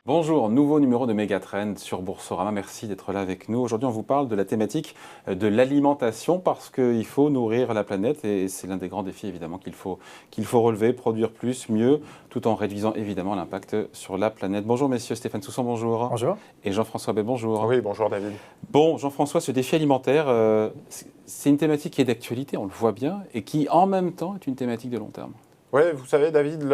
Bonjour, nouveau numéro de Megatrend sur Boursorama. Merci d'être là avec nous. Aujourd'hui, on vous parle de la thématique de l'alimentation parce qu'il faut nourrir la planète et c'est l'un des grands défis évidemment qu'il faut relever, produire plus, mieux, tout en réduisant évidemment l'impact sur la planète. Bonjour messieurs, Stéphane Soussan, bonjour. Bonjour. Et Jean-François Bay, bonjour. Oui, bonjour David. Bon, Jean-François, ce défi alimentaire, c'est une thématique qui est d'actualité, on le voit bien, et qui en même temps est une thématique de long terme. Oui, vous savez, David,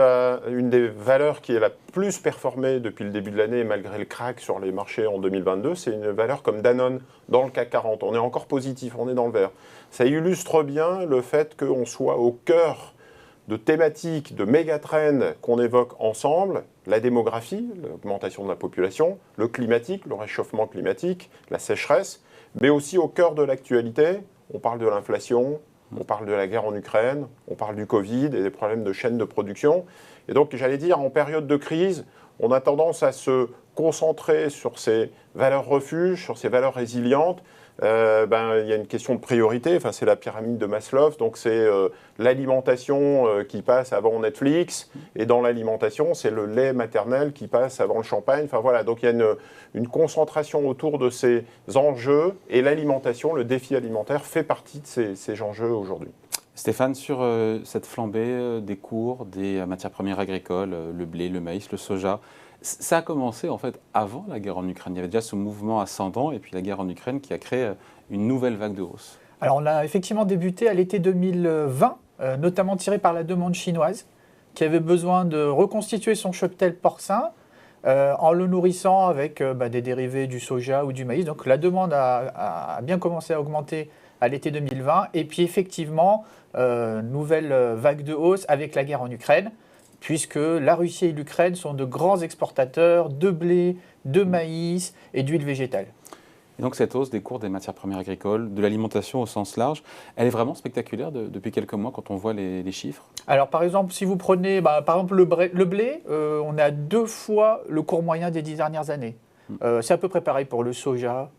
une des valeurs qui est la plus performée depuis le début de l'année, malgré le crack sur les marchés en 2022, c'est une valeur comme Danone dans le CAC 40. On est encore positif, on est dans le vert. Ça illustre bien le fait qu'on soit au cœur de thématiques, de méga-trends qu'on évoque ensemble, la démographie, l'augmentation de la population, le climatique, le réchauffement climatique, la sécheresse, mais aussi au cœur de l'actualité, on parle de l'inflation, on parle de la guerre en Ukraine, on parle du Covid et des problèmes de chaîne de production. Et donc, j'allais dire, en période de crise, on a tendance à se concentrer sur ces valeurs refuges, sur ces valeurs résilientes. Il y a une question de priorité, enfin, c'est la pyramide de Maslow, donc c'est l'alimentation qui passe avant Netflix, et dans l'alimentation, c'est le lait maternel qui passe avant le champagne. Enfin, voilà, donc il y a une concentration autour de ces enjeux, et l'alimentation, le défi alimentaire, fait partie de ces enjeux aujourd'hui. Stéphane, sur cette flambée des cours des matières premières agricoles, le blé, le maïs, le soja, ça a commencé en fait avant la guerre en Ukraine. Il y avait déjà ce mouvement ascendant et puis la guerre en Ukraine qui a créé une nouvelle vague de hausse. Alors on a effectivement débuté à l'été 2020, notamment tiré par la demande chinoise, qui avait besoin de reconstituer son cheptel porcin en le nourrissant avec des dérivés du soja ou du maïs. Donc la demande a bien commencé à augmenter à l'été 2020. Et puis effectivement, nouvelle vague de hausse avec la guerre en Ukraine, puisque la Russie et l'Ukraine sont de grands exportateurs de blé, de maïs et d'huile végétale. Et donc cette hausse des cours des matières premières agricoles, de l'alimentation au sens large, elle est vraiment spectaculaire depuis quelques mois quand on voit les chiffres? Alors par exemple, si vous prenez par exemple le blé, on est à 2 fois le cours moyen des 10 dernières années. C'est à peu près pareil pour le soja,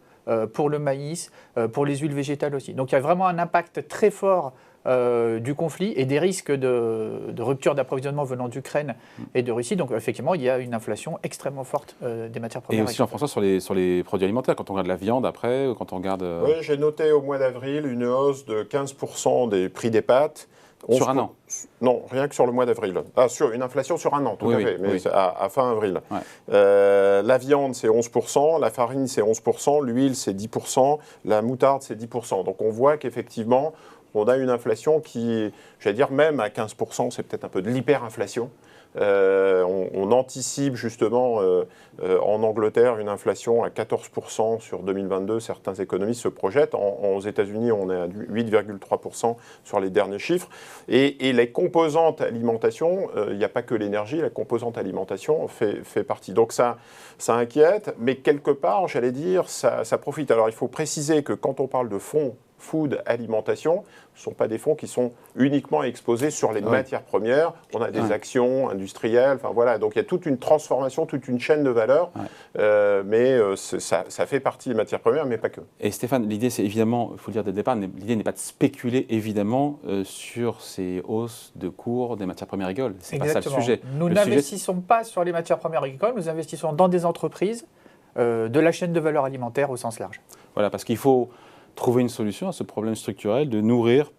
pour le maïs, pour les huiles végétales aussi. Donc il y a vraiment un impact très fort du conflit et des risques de rupture d'approvisionnement venant d'Ukraine et de Russie. Donc effectivement, il y a une inflation extrêmement forte des matières premières. Et aussi, Jean-François, sur les produits alimentaires, quand on regarde la viande après, quand on regarde... Oui, j'ai noté au mois d'avril une hausse de 15% des prix des pâtes. Sur un an? Non, rien que sur le mois d'avril. Sur une inflation sur un an, tout à fait, mais oui. à fin avril. Ouais. La viande, c'est 11%, la farine, c'est 11%, l'huile, c'est 10%, la moutarde, c'est 10%. Donc on voit qu'effectivement, on a une inflation qui, j'allais dire même à 15%, c'est peut-être un peu de l'hyperinflation. On anticipe justement en Angleterre une inflation à 14% sur 2022. Certains économistes se projettent. Aux États-Unis, on est à 8,3% sur les derniers chiffres. Et les composantes alimentation, il n'y a pas que l'énergie, la composante alimentation fait partie. Donc ça inquiète, mais quelque part, j'allais dire, ça profite. Alors il faut préciser que quand on parle de fonds food, alimentation, ce ne sont pas des fonds qui sont uniquement exposés sur les matières premières. On a des actions industrielles, enfin voilà. Donc il y a toute une transformation, toute une chaîne de valeur, mais ça fait partie des matières premières, mais pas que. Et Stéphane, l'idée, c'est évidemment, il faut le dire dès le départ, l'idée n'est pas de spéculer évidemment sur ces hausses de cours des matières premières agricoles. C'est pas ça le sujet. Nous n'investissons pas sur les matières premières agricoles, nous investissons dans des entreprises de la chaîne de valeur alimentaire au sens large. Voilà, parce qu'il faut trouver une solution à ce problème structurel de nourrir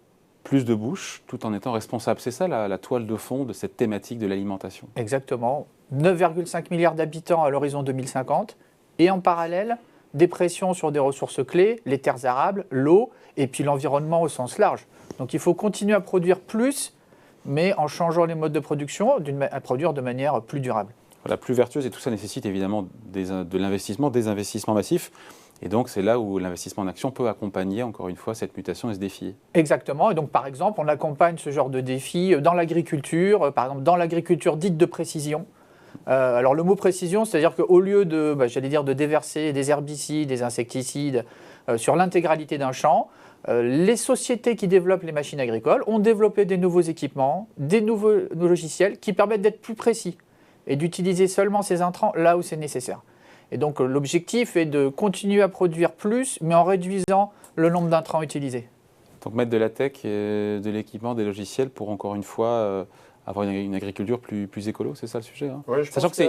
plus de bouches tout en étant responsable. C'est ça la toile de fond de cette thématique de l'alimentation. Exactement. 9,5 milliards d'habitants à l'horizon 2050 et en parallèle, des pressions sur des ressources clés, les terres arables, l'eau et puis l'environnement au sens large. Donc il faut continuer à produire plus, mais en changeant les modes de production, à produire de manière plus durable. Voilà, plus vertueuse, et tout ça nécessite évidemment de l'investissement, des investissements massifs. Et donc, c'est là où l'investissement en action peut accompagner, encore une fois, cette mutation et ce défi. Exactement. Et donc, par exemple, on accompagne ce genre de défi dans l'agriculture, par exemple, dans l'agriculture dite de précision. Alors, le mot précision, c'est-à-dire qu'au lieu de déverser des herbicides, des insecticides sur l'intégralité d'un champ, les sociétés qui développent les machines agricoles ont développé des nouveaux équipements, des nouveaux logiciels qui permettent d'être plus précis et d'utiliser seulement ces intrants là où c'est nécessaire. Et donc l'objectif est de continuer à produire plus, mais en réduisant le nombre d'intrants utilisés. Donc mettre de la tech, de l'équipement, des logiciels pour encore une fois avoir une agriculture plus écolo, c'est ça le sujet, hein. Ouais, je pense qu'il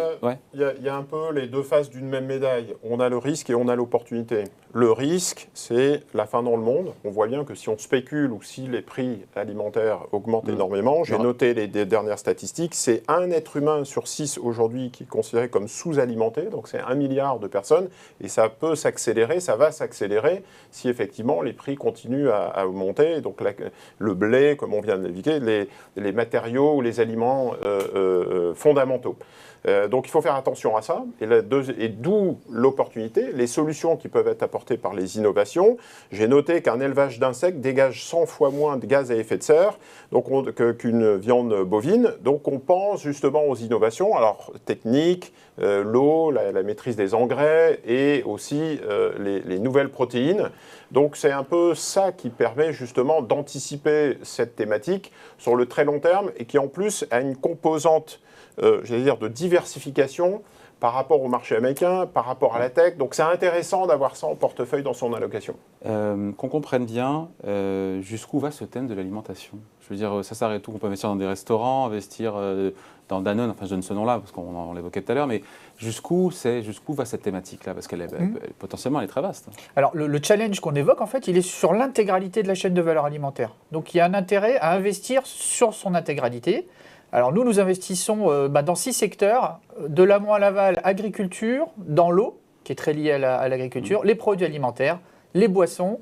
y a un peu les deux faces d'une même médaille. On a le risque et on a l'opportunité. Le risque, c'est la faim dans le monde. On voit bien que si on spécule ou si les prix alimentaires augmentent énormément, j'ai noté les dernières statistiques, c'est 1 être humain sur 6 aujourd'hui qui est considéré comme sous-alimenté, donc c'est 1 milliard de personnes, et ça peut s'accélérer, ça va s'accélérer si effectivement les prix continuent à augmenter. Donc le blé, comme on vient de l'évoquer, les matériaux, les aliments fondamentaux. Donc il faut faire attention à ça, et d'où l'opportunité, les solutions qui peuvent être apportées par les innovations. J'ai noté qu'un élevage d'insectes dégage 100 fois moins de gaz à effet de serre qu'une viande bovine. Donc on pense justement aux innovations, alors techniques, l'eau, la maîtrise des engrais et aussi les nouvelles protéines. Donc c'est un peu ça qui permet justement d'anticiper cette thématique sur le très long terme et qui en plus a une composante j'allais dire de diversification par rapport au marché américain, par rapport à la tech. Donc c'est intéressant d'avoir ça en portefeuille dans son allocation. Qu'on comprenne bien jusqu'où va ce thème de l'alimentation. Je veux dire, ça s'arrête où? On peut investir dans des restaurants, investir dans Danone, enfin je donne ce nom-là parce qu'on l'évoquait tout à l'heure, mais jusqu'où va cette thématique-là? Parce qu'elle potentiellement elle est très vaste. Alors le challenge qu'on évoque, en fait, il est sur l'intégralité de la chaîne de valeur alimentaire. Donc il y a un intérêt à investir sur son intégralité. Alors nous investissons dans 6 secteurs, de l'amont à l'aval, agriculture, dans l'eau, qui est très liée à l'agriculture, les produits alimentaires, les boissons,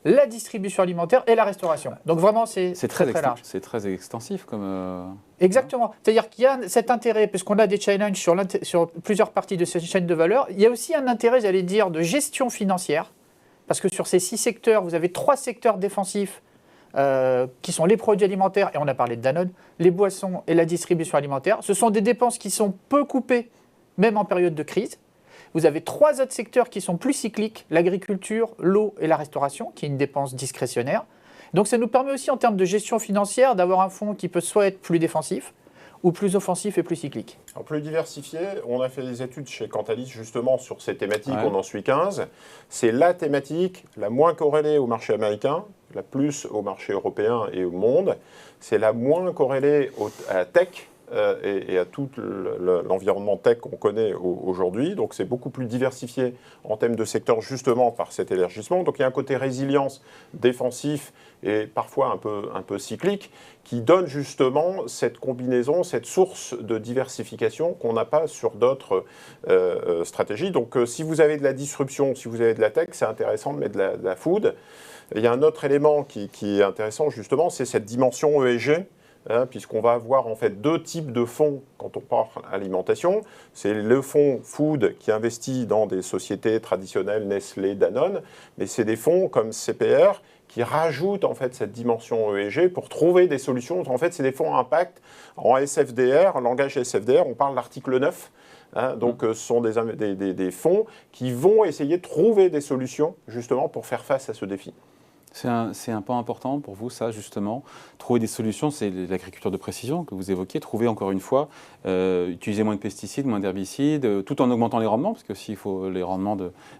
la distribution alimentaire et la restauration. Donc vraiment, c'est très large. C'est très extensif comme... Exactement. C'est-à-dire qu'il y a cet intérêt, puisqu'on a des challenges sur plusieurs parties de cette chaîne de valeur, il y a aussi un intérêt, j'allais dire, de gestion financière, parce que sur ces 6 secteurs, vous avez 3 secteurs défensifs, qui sont les produits alimentaires, et on a parlé de Danone, les boissons et la distribution alimentaire. Ce sont des dépenses qui sont peu coupées, même en période de crise. Vous avez 3 autres secteurs qui sont plus cycliques, l'agriculture, l'eau et la restauration, qui est une dépense discrétionnaire. Donc ça nous permet aussi en termes de gestion financière d'avoir un fonds qui peut soit être plus défensif, ou plus offensif et plus cyclique. Alors plus diversifié, on a fait des études chez Cantalis justement sur ces thématiques, on en suit 15. C'est la thématique la moins corrélée au marché américain, la plus au marché européen et au monde. C'est la moins corrélée à la tech et à tout l'environnement tech qu'on connaît aujourd'hui. Donc c'est beaucoup plus diversifié en termes de secteur justement par cet élargissement. Donc il y a un côté résilience, défensif et parfois un peu cyclique qui donne justement cette combinaison, cette source de diversification qu'on n'a pas sur d'autres stratégies. Donc si vous avez de la disruption, si vous avez de la tech, c'est intéressant de mettre de la food. Il y a un autre élément qui est intéressant justement, c'est cette dimension ESG. Puisqu'on va avoir en fait 2 types de fonds quand on parle alimentation. C'est le fonds food qui investit dans des sociétés traditionnelles, Nestlé, Danone, mais c'est des fonds comme CPR qui rajoutent en fait cette dimension ESG pour trouver des solutions. En fait, c'est des fonds à impact en SFDR, en langage SFDR, on parle de l'article 9. Donc ce sont des fonds qui vont essayer de trouver des solutions justement pour faire face à ce défi. C'est un point important pour vous, ça, justement. Trouver des solutions, c'est l'agriculture de précision que vous évoquiez. Trouver, encore une fois, utiliser moins de pesticides, moins d'herbicides, tout en augmentant les rendements, parce que s'il faut les rendements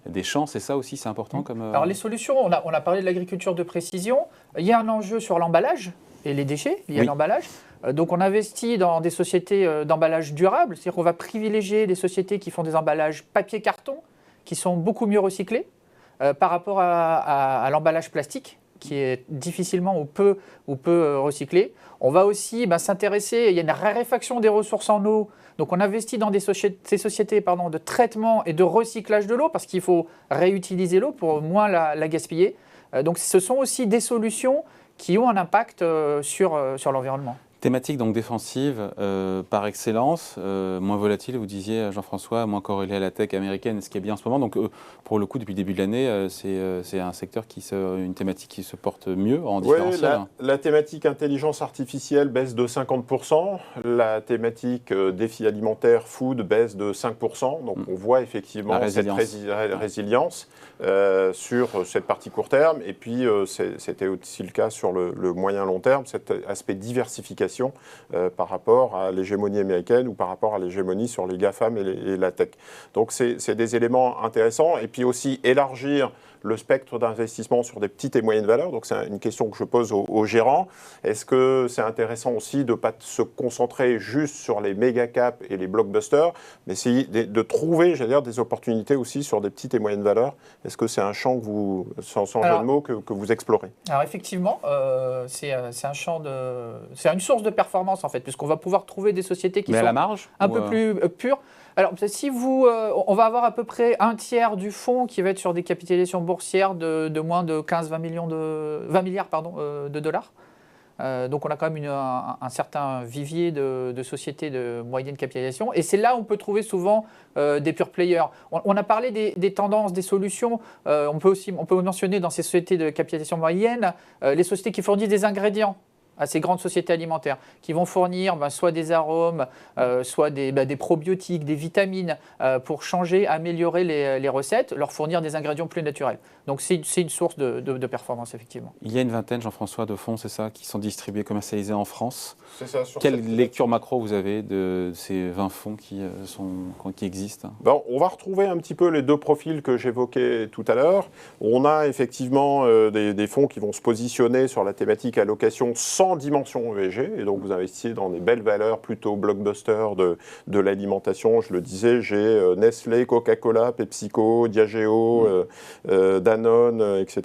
des champs, c'est ça aussi, c'est important comme... Alors les solutions, on a parlé de l'agriculture de précision. Il y a un enjeu sur l'emballage et les déchets liés à l'emballage. Donc on investit dans des sociétés d'emballage durable, c'est-à-dire qu'on va privilégier des sociétés qui font des emballages papier-carton, qui sont beaucoup mieux recyclés. Par rapport à l'emballage plastique, qui est difficilement ou peu recyclé. On va aussi s'intéresser, il y a une raréfaction des ressources en eau, donc on investit dans ces sociétés de traitement et de recyclage de l'eau, parce qu'il faut réutiliser l'eau pour moins la gaspiller. Donc ce sont aussi des solutions qui ont un impact sur l'environnement. Thématique donc défensive par excellence, moins volatile, vous disiez Jean-François, moins corrélée à la tech américaine, ce qui est bien en ce moment. Donc pour le coup, depuis le début de l'année, c'est un secteur une thématique qui se porte mieux en différentiel. La thématique intelligence artificielle baisse de 50%, la thématique défi alimentaire, food, baisse de 5%. Donc on voit effectivement cette résilience sur cette partie court terme. Et puis c'était aussi le cas sur le moyen-long terme, cet aspect diversification par rapport à l'hégémonie américaine ou par rapport à l'hégémonie sur les GAFAM et la tech. Donc c'est des éléments intéressants. Et puis aussi élargir le spectre d'investissement sur des petites et moyennes valeurs. Donc c'est une question que je pose aux gérants. Est-ce que c'est intéressant aussi de ne pas se concentrer juste sur les méga caps et les blockbusters, mais essayer de trouver, j'allais dire, des opportunités aussi sur des petites et moyennes valeurs? Est-ce que c'est un champ que vous, sans jeu de mots, que vous explorez? Alors effectivement, c'est une source de performance en fait, puisqu'on va pouvoir trouver des sociétés qui mais sont à la marge, un peu plus pures. Alors si on va avoir à peu près un tiers du fonds qui va être sur des capitalisations boursières de moins de 20 milliards de dollars. Donc on a quand même un certain vivier de sociétés de moyenne capitalisation. Et c'est là où on peut trouver souvent des pure players. On a parlé des tendances, des solutions. On peut mentionner dans ces sociétés de capitalisation moyenne les sociétés qui fournissent des ingrédients à ces grandes sociétés alimentaires, qui vont fournir soit des arômes, soit des probiotiques, des vitamines, pour changer, améliorer les recettes, leur fournir des ingrédients plus naturels. Donc c'est une source de performance, effectivement. Il y a une vingtaine, Jean-François, de fonds, c'est ça, qui sont distribués, commercialisés en France. C'est ça, Quelle lecture macro vous avez de ces 20 fonds qui existent? On va retrouver un petit peu les deux profils que j'évoquais tout à l'heure. On a effectivement des fonds qui vont se positionner sur la thématique allocation sans dimension ESG, et donc vous investissez dans des belles valeurs plutôt blockbuster de l'alimentation. Je le disais, j'ai Nestlé, Coca-Cola, PepsiCo, Diageo, Danone, etc.,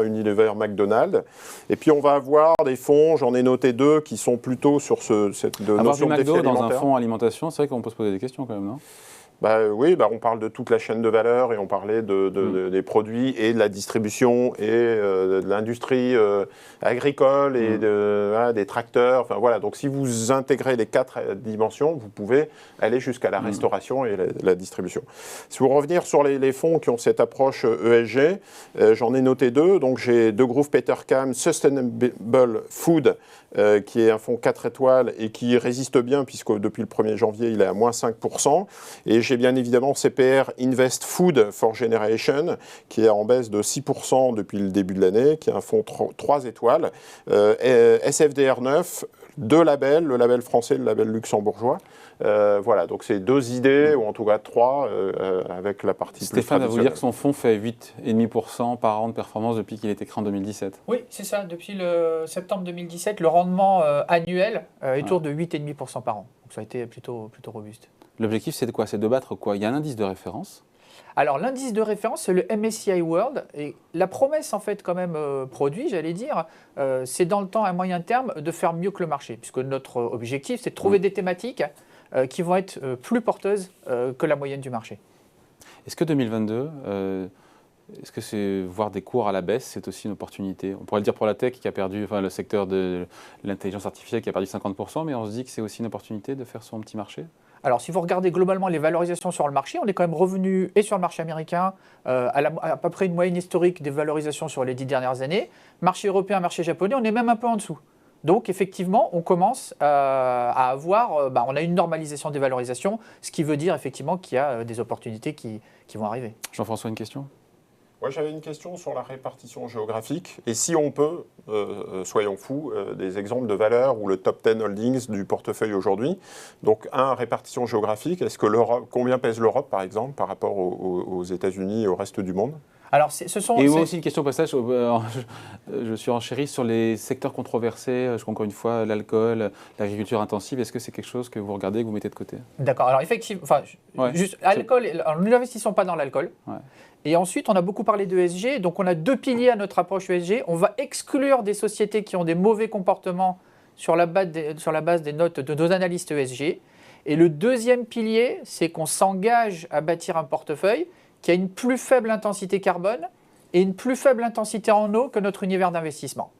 Unilever, McDonald's. Et puis on va avoir des fonds, j'en ai noté deux, qui sont plutôt sur cette notion de défi alimentaire. Dans un fonds alimentation, c'est vrai qu'on peut se poser des questions quand même, non? Oui, on parle de toute la chaîne de valeur et on parlait des produits et de la distribution et de l'industrie agricole et des tracteurs. Enfin, voilà. Donc si vous intégrez les 4 dimensions, vous pouvez aller jusqu'à la restauration et la distribution. Si vous revenir sur les fonds qui ont cette approche ESG, j'en ai noté 2. Donc j'ai de Degroof Petercam Sustainable Food, qui est un fonds 4 étoiles et qui résiste bien puisque depuis le 1er janvier, il est à moins 5%. Et j'ai bien évidemment CPR Invest Food for Generation, qui est en baisse de 6% depuis le début de l'année, qui est un fonds 3 étoiles. SFDR 9, 2 labels, le label français et le label luxembourgeois. Voilà, donc c'est 2 idées, ou en tout cas 3, avec la partie Stéphane plus va vous dire que son fonds fait 8,5% par an de performance depuis qu'il a été créé en 2017. Oui, c'est ça. Depuis le septembre 2017, le rendement annuel est autour de 8,5% par an. Donc ça a été plutôt robuste. L'objectif, c'est de quoi? C'est de battre quoi? Il y a un indice de référence. Alors l'indice de référence, c'est le MSCI World. Et la promesse, en fait, quand même produit, j'allais dire, c'est dans le temps, à moyen terme, de faire mieux que le marché. Puisque notre objectif, c'est de trouver des thématiques qui vont être plus porteuses que la moyenne du marché. Est-ce que 2022, est-ce que c'est voir des cours à la baisse, c'est aussi une opportunité? On pourrait le dire pour la tech qui a perdu, enfin le secteur de l'intelligence artificielle qui a perdu 50%, mais on se dit que c'est aussi une opportunité de faire son petit marché? Alors, si vous regardez globalement les valorisations sur le marché, on est quand même revenu, et sur le marché américain, à peu près une moyenne historique des valorisations sur les 10 dernières années. Marché européen, marché japonais, on est même un peu en dessous. Donc, effectivement, on commence à avoir, on a une normalisation des valorisations, ce qui veut dire effectivement qu'il y a des opportunités qui vont arriver. Jean-François, une question? Moi, j'avais une question sur la répartition géographique. Et si on peut, soyons fous, des exemples de valeurs ou le top 10 holdings du portefeuille aujourd'hui. Donc, répartition géographique. Est-ce que combien pèse l'Europe, par exemple, par rapport aux États-Unis et au reste du monde? Alors, et aussi une question au passage, je suis enchéri sur les secteurs controversés, encore une fois, l'alcool, l'agriculture intensive. Est-ce que c'est quelque chose que vous regardez, que vous mettez de côté? D'accord. Alors, effectivement, juste l'alcool, nous n'investissons pas dans l'alcool. Ouais. Et ensuite, on a beaucoup parlé de ESG. Donc, on a 2 piliers à notre approche ESG. On va exclure des sociétés qui ont des mauvais comportements sur la base des notes de nos analystes ESG. Et le deuxième pilier, c'est qu'on s'engage à bâtir un portefeuille qui a une plus faible intensité carbone et une plus faible intensité en eau que notre univers d'investissement.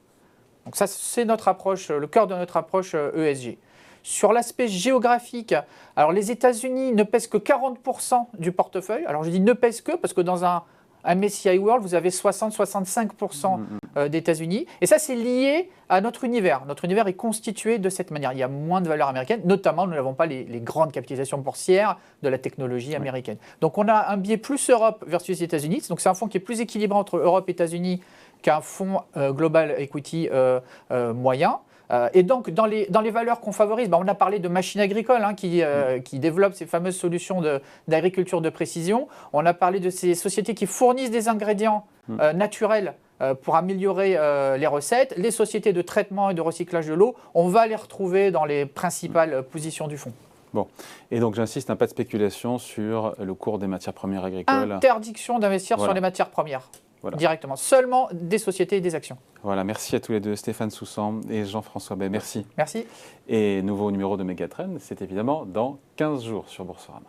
Donc ça, c'est notre approche, le cœur de notre approche ESG. Sur l'aspect géographique, alors les États-Unis ne pèsent que 40% du portefeuille. Alors je dis ne pèsent que parce que dans un MSCI World, vous avez 60-65% d'États-Unis. Et ça, c'est lié à notre univers. Notre univers est constitué de cette manière. Il y a moins de valeurs américaines, notamment nous n'avons pas les grandes capitalisations boursières de la technologie américaine. Donc on a un biais plus Europe versus États-Unis. Donc c'est un fonds qui est plus équilibré entre Europe et États-Unis qu'un fonds Global Equity moyen. Et donc, dans les valeurs qu'on favorise, on a parlé de machines agricoles qui développent ces fameuses solutions d'agriculture de précision. On a parlé de ces sociétés qui fournissent des ingrédients naturels pour améliorer les recettes. Les sociétés de traitement et de recyclage de l'eau, on va les retrouver dans les principales positions du fonds. Bon, et donc j'insiste, pas de spéculation sur le cours des matières premières agricoles. Interdiction d'investir sur les matières premières. Directement, seulement des sociétés et des actions. Voilà, merci à tous les deux, Stéphane Soussan et Jean-François Bay, merci. Merci. Et nouveau numéro de Megatrend, c'est évidemment dans 15 jours sur Boursorama.